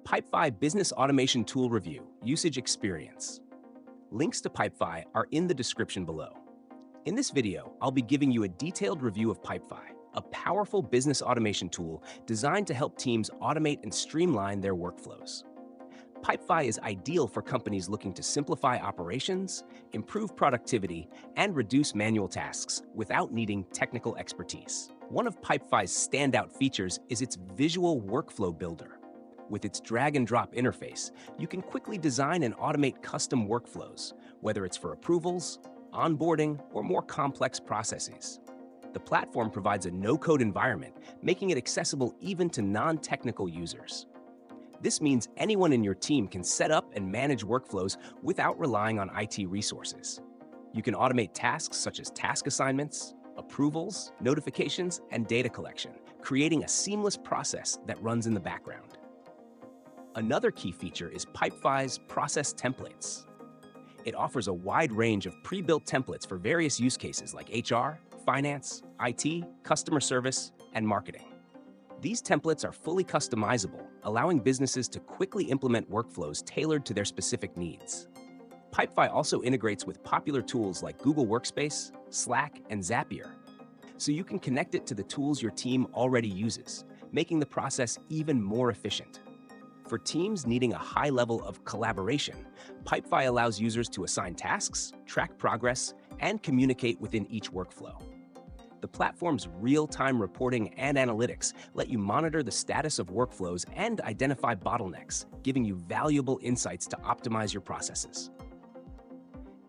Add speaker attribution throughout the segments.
Speaker 1: Pipefy Business Automation Tool Review Usage Experience. Links to Pipefy are in the description below. In this video, I'll be giving you a detailed review of Pipefy, a powerful business automation tool designed to help teams automate and streamline their workflows. Pipefy is ideal for companies looking to simplify operations, improve productivity, and reduce manual tasks without needing technical expertise. One of Pipefy's standout features is its visual workflow builder. With its drag-and-drop interface, you can quickly design and automate custom workflows, whether it's for approvals, onboarding, or more complex processes. The platform provides a no-code environment, making it accessible even to non-technical users. This means anyone in your team can set up and manage workflows without relying on IT resources. You can automate tasks such as task assignments, approvals, notifications, and data collection, creating a seamless process that runs in the background. Another key feature is Pipefy's process templates. It offers a wide range of pre-built templates for various use cases like HR, finance, IT, customer service, and marketing. These templates are fully customizable, allowing businesses to quickly implement workflows tailored to their specific needs. Pipefy also integrates with popular tools like Google Workspace, Slack, and Zapier, so you can connect it to the tools your team already uses, making the process even more efficient. For teams needing a high level of collaboration, Pipefy allows users to assign tasks, track progress, and communicate within each workflow. The platform's real-time reporting and analytics let you monitor the status of workflows and identify bottlenecks, giving you valuable insights to optimize your processes.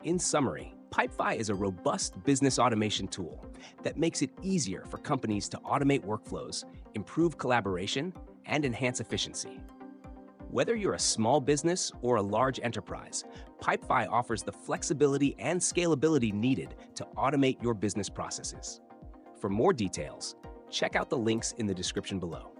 Speaker 1: In summary, Pipefy is a robust business automation tool that makes it easier for companies to automate workflows, improve collaboration, and enhance efficiency. Whether you're a small business or a large enterprise, Pipefy offers the flexibility and scalability needed to automate your business processes. For more details, check out the links in the description below.